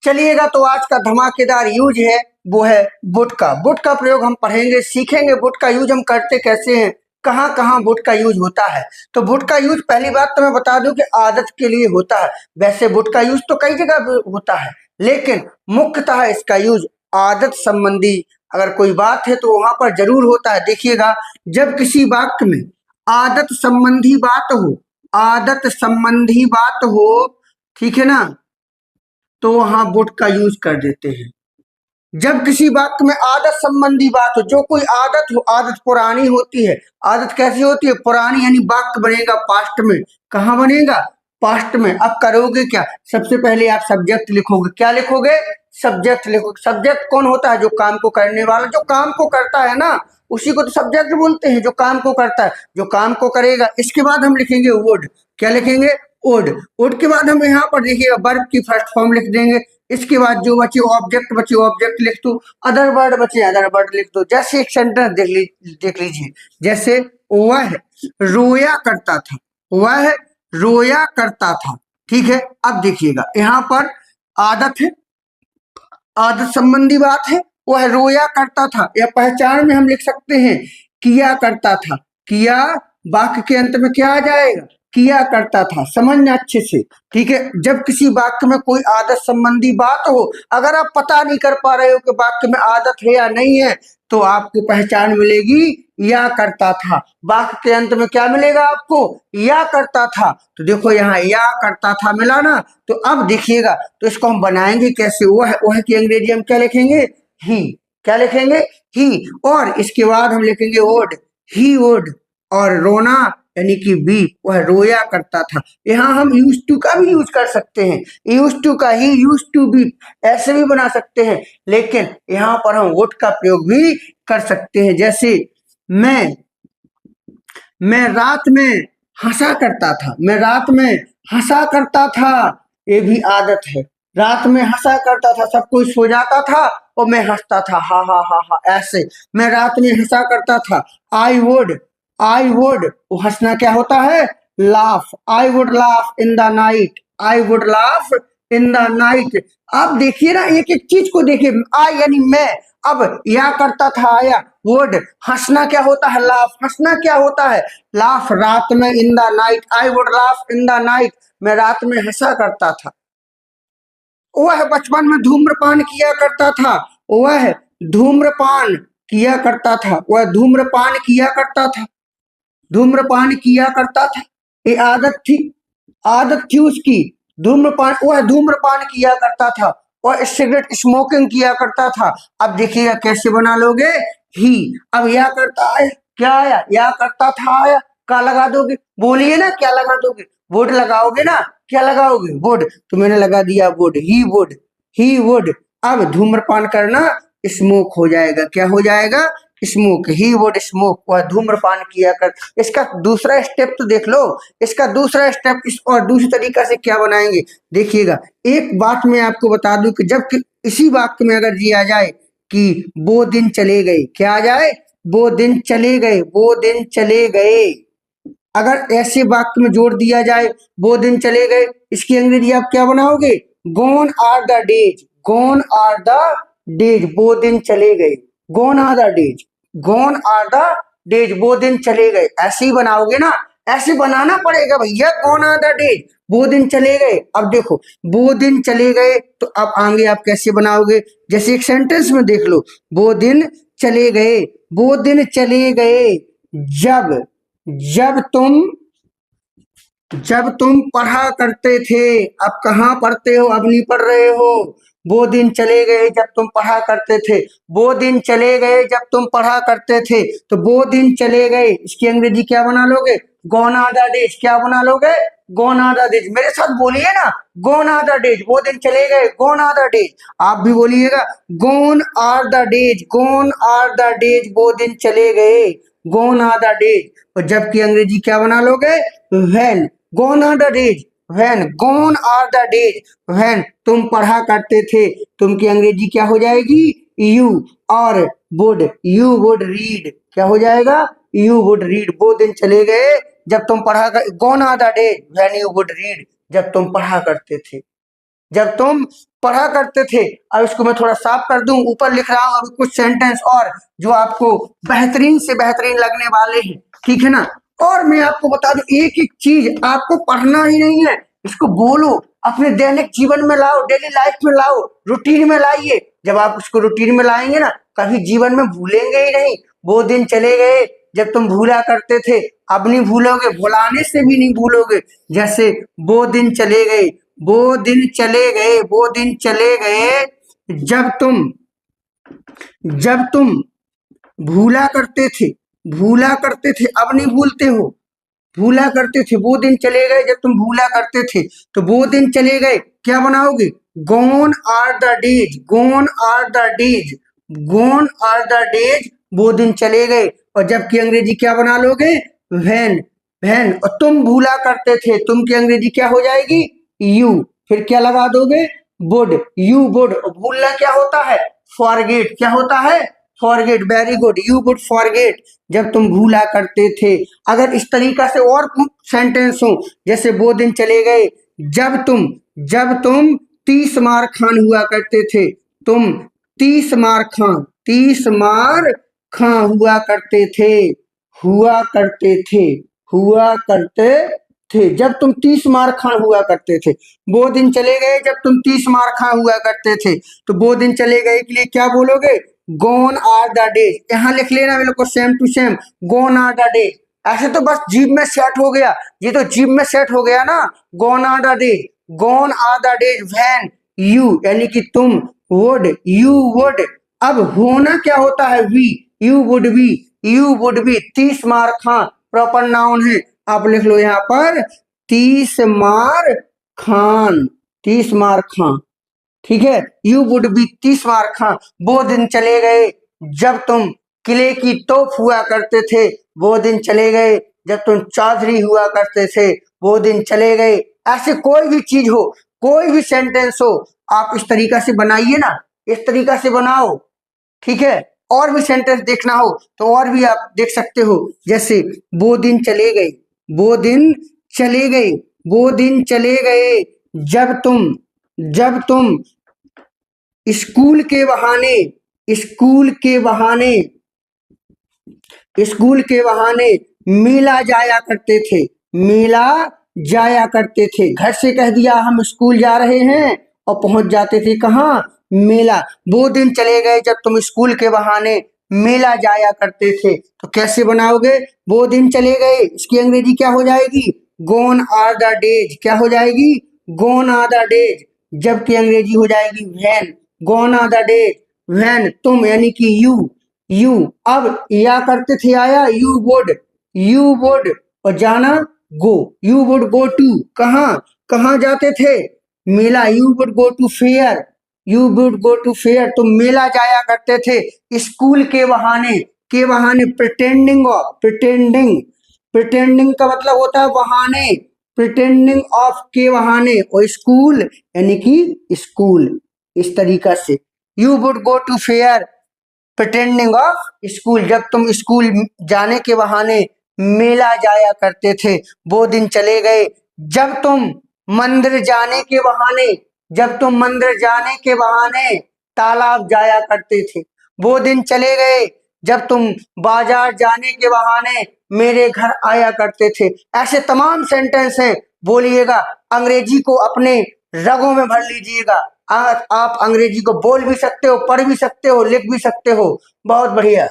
चलिएगा, तो आज का धमाकेदार यूज है वो है वुड का। वुड का प्रयोग हम पढ़ेंगे, सीखेंगे वुड का यूज हम करते कैसे हैं, कहाँ कहाँ वुड का यूज होता है। तो वुड का यूज पहली बात तो मैं बता दूं कि आदत के लिए होता है। वैसे वुड का यूज तो कई जगह होता है, लेकिन मुख्यतः इसका यूज आदत संबंधी अगर कोई बात है तो वहां पर जरूर होता है। देखिएगा, जब किसी वाक्य में आदत संबंधी बात हो, आदत संबंधी बात हो, ठीक है ना, तो वहां वुड का यूज कर देते हैं। जब किसी वाक्य में आदत संबंधी बात हो, जो कोई आदत हो, आदत पुरानी होती है। आदत कैसी होती है? पुरानी, यानी वाक्य बनेगा पास्ट में। कहाँ बनेगा? पास्ट में। अब करोगे क्या? सबसे पहले आप सब्जेक्ट लिखोगे। क्या लिखोगे? सब्जेक्ट लिखोगे। सब्जेक्ट कौन होता है? जो काम को करने वाला, जो काम को करता है ना, उसी को तो सब्जेक्ट बोलते हैं, जो काम को करता है, जो काम को करेगा। इसके बाद हम लिखेंगे वुड। क्या लिखेंगे? वुड। वुड के बाद हम यहाँ पर देखिएगा वर्ब की फर्स्ट फॉर्म लिख देंगे। इसके बाद जो बचे ऑब्जेक्ट बचे, ऑब्जेक्ट लिख दो। अदर वर्ड बचे, अदर वर्ड लिख दो। जैसे एक सेंटेंस देख लीजिए, जैसे वह रोया करता था, वह रोया करता था। ठीक है, अब देखिएगा यहाँ पर आदत है, आदत संबंधी बात है, वह रोया करता था। या पहचान में हम लिख सकते हैं किया करता था। किया, वाक्य के अंत में क्या आ जाएगा? किया करता था। समझना अच्छे से, ठीक है। जब किसी वाक्य में कोई आदत संबंधी बात हो, अगर आप पता नहीं कर पा रहे हो कि वाक्य में आदत है या नहीं है, तो आपको पहचान मिलेगी या करता था। वाक्य के अंत में क्या मिलेगा आपको? या करता था। तो देखो यहाँ या करता था मिला ना। तो अब देखिएगा, तो इसको हम बनाएंगे कैसे? वह की अंग्रेजी हम क्या लिखेंगे? ही। क्या लिखेंगे? ही। और इसके बाद हम लिखेंगे वुड, ही वुड। और रोना यानी कि बी, वह रोया करता था। यहाँ हम यूज टू का भी यूज कर सकते हैं, यूज टू का, ही यूज टू बी, ऐसे भी बना सकते हैं। लेकिन यहाँ पर हम वुड का प्रयोग भी कर सकते हैं। जैसे मैं रात में हंसा करता था, मैं रात में हंसा करता था। ये भी आदत है। रात में हंसा करता था, सब कोई सो जाता था और मैं हंसता था, हा हा हा हा, ऐसे। मैं रात में हंसा करता था। आई वुड, वो हंसना क्या होता है? Laugh. I would laugh in the night, I would laugh in the night. अब देखिए ना, एक एक चीज को देखिए। आई यानी मैं, अब या करता था आया, वुड। हंसना क्या होता है? लाफ। हंसना क्या होता है? लाफ। रात में in the night, I would laugh in the night, मैं रात में हंसा करता था। वह बचपन में धूम्रपान किया करता था, वह धूम्रपान किया करता था, वह धूम्रपान किया करता था, धूम्रपान किया करता था। ये आदत थी, आदत थी उसकी धूम्रपान। वह धूम्रपान किया करता था, और सिगरेट स्मोकिंग किया करता था। अब देखिएगा कैसे बना लोगे? ही। अब या करता है, क्या आया? या करता था आया, क्या लगा दोगे? बोलिए ना, क्या लगा दोगे? वुड लगाओगे ना? क्या लगाओगे? वुड। तो मैंने लगा दिया would, he would, he would. अब धूम्रपान करना स्मोक हो जाएगा। क्या हो जाएगा? स्मोक। ही वुड स्मोक, वह धूम्रपान किया कर। इसका दूसरा स्टेप तो देख लो। इसका दूसरा स्टेप इस और दूसरी तरीका से क्या बनाएंगे, देखिएगा। एक बात मैं आपको बता दूं कि जब इसी वाक्य में अगर दिया जाए कि वो दिन चले गए, क्या आ जाए? वो दिन चले गए, वो दिन चले गए। अगर ऐसे वाक्य में जोड़ दिया जाए वो दिन चले गए, इसकी अंग्रेजी आप क्या बनाओगे? Gone are the days, gone are the days, वो दिन चले गए। Gone are the days, gone are the days, वो दिन चले गए। ऐसे ही बनाओगे ना, ऐसे बनाना पड़ेगा भैया। गोन आर द डेज, वो दिन चले गए। अब देखो, वो दिन चले गए, तो अब आगे आप कैसे बनाओगे? जैसे एक सेंटेंस में देख लो, वो दिन चले गए, वो दिन चले गए जब जब तुम जब तुम पढ़ा करते थे। अब कहाँ पढ़ते हो? अब नहीं पढ़ रहे हो। वो दिन चले गए जब तुम पढ़ा करते थे, वो दिन चले गए जब तुम पढ़ा करते थे। तो वो दिन चले गए, इसकी अंग्रेजी क्या बना लोगे? Gone are the days. क्या बना लोगे? Gone are the days. मेरे साथ बोलिए ना, गॉन आर द डेज, वो दिन चले गए, गॉन आर द डेज। आप भी बोलिएगा, gone are the days, gone are the days, वो दिन चले गए, गॉन आर द डेज। और जबकि अंग्रेजी क्या बना लोगे? When. Gone are the days, when. Gone are the days, when तुम पढ़ा करते थे। तुम की अंग्रेजी क्या हो जाएगी? यू। और वुड, यू वुड रीड। क्या हो जाएगा? You would read. वो दिन चले गए जब तुम पढ़ा कर, gone are the days when you would read, जब तुम पढ़ा करते थे, जब तुम पढ़ा करते थे। अब इसको मैं थोड़ा साफ कर दूं, ऊपर लिख रहा हूं अभी कुछ सेंटेंस और जो आपको बेहतरीन से बेहतरीन लगने वाले हैं, ठीक है ना। और मैं आपको बता दूं, एक एक चीज आपको पढ़ना ही नहीं है, इसको बोलो, अपने दैनिक जीवन में लाओ, डेली लाइफ में लाओ, रूटीन में लाइए। जब आप उसको रूटीन में लाएंगे ना, कभी जीवन में भूलेंगे ही नहीं। वो दिन चले गए जब तुम भूला करते थे, अब नहीं भूलोगे, भुलाने से भी नहीं भूलोगे। जैसे वो दिन चले गए, वो दिन चले गए, वो दिन चले गए जब तुम भूला करते थे, भूला करते थे, अब नहीं भूलते हो, भूला करते थे। वो दिन चले गए जब तुम भूला करते थे, तो वो दिन चले गए क्या बनाओगे? Gone are the days, gone are the days, gone are the days, वो दिन चले गए। और जबकि अंग्रेजी क्या बना लोगे? When, when. और तुम भूला करते थे, तुम की अंग्रेजी क्या हो जाएगी? यू। फिर क्या लगा दोगे? Would, you would. भूलना क्या होता है? फॉरगेट। क्या होता है? Forget. Very good, you would forget, जब तुम भूला करते थे। अगर इस तरीका से और सेंटेंस हो, जैसे वो दिन चले गए जब तुम 30 मार खान हुआ करते थे, तुम 30 मार खां, 30 मार खां हुआ करते थे, हुआ करते थे, हुआ करते थे, जब तुम 30 मार खां हुआ करते थे। वो दिन चले गए जब तुम 30 मार खां हुआ करते थे, तो वो दिन चले गए के लिए क्या बोलोगे? Gone are the days. यहां लिख लेना बिल्कुल same to same, gone are the days. ऐसे तो बस जीभ में सेट हो गया, ये तो जीभ में सेट हो गया ना, gone are the days, gone are the days when you, यानी कि तुम, वुड, यू वुड। अब होना क्या होता है? We, you would be, you would be. 30 मार खां प्रॉपर नाउन है, आप लिख लो यहां पर 30 मार खान, 30 मार खां, ठीक है। यू वुड बी 30 मार खां। वो दिन चले गए जब तुम किले की तोप हुआ करते थे, वो दिन चले गए जब तुम चौधरी हुआ करते थे, वो दिन चले गए। ऐसे कोई भी चीज हो, कोई भी सेंटेंस हो, आप इस तरीका से बनाइए ना, इस तरीका से बनाओ, ठीक है। और भी सेंटेंस देखना हो तो और भी आप देख सकते हो, जैसे वो दिन चले गए, वो दिन चले गए, वो दिन चले गए जब तुम स्कूल के बहाने, स्कूल के बहाने, स्कूल के बहाने मेला जाया करते थे, मेला जाया करते थे। घर से कह दिया हम स्कूल जा रहे हैं और पहुंच जाते थे कहाँ? मेला। वो दिन चले गए जब तुम स्कूल के बहाने मेला जाया करते थे। तो कैसे बनाओगे? वो दिन चले गए, इसकी अंग्रेजी क्या हो जाएगी? Gone are the days. क्या हो जाएगी? गॉन आर द डेज, जबकि अंग्रेजी हो जाएगी when, gone are the days when तुम, यानी कि यू। अब या करते थे आया, यू वुड, और जाना go, you would go to, कहाँ कहाँ जाते थे? मेला, you would go to fair, you would go to fair, तुम मेला जाया करते थे स्कूल के बहाने। के बहाने, प्रिटेंडिंग ऑफ, प्रिटेंडिंग का मतलब होता है बहाने, प्रिटेंडिंग ऑफ के बहाने, और स्कूल यानी कि स्कूल। इस तरीका से you would go to fair pretending of school, जब तुम स्कूल जाने के बहाने मेला जाया करते थे। वो दिन चले गए जब तुम मंदिर जाने के बहाने, जब तुम मंदिर जाने के बहाने तालाब जाया करते थे। वो दिन चले गए जब तुम बाजार जाने के बहाने मेरे घर आया करते थे। ऐसे तमाम सेंटेंस हैं, बोलिएगा। अंग्रेजी को अपने रगों में भर लीजिएगा। आप अंग्रेजी को बोल भी सकते हो, पढ़ भी सकते हो, लिख भी सकते हो। बहुत बढ़िया।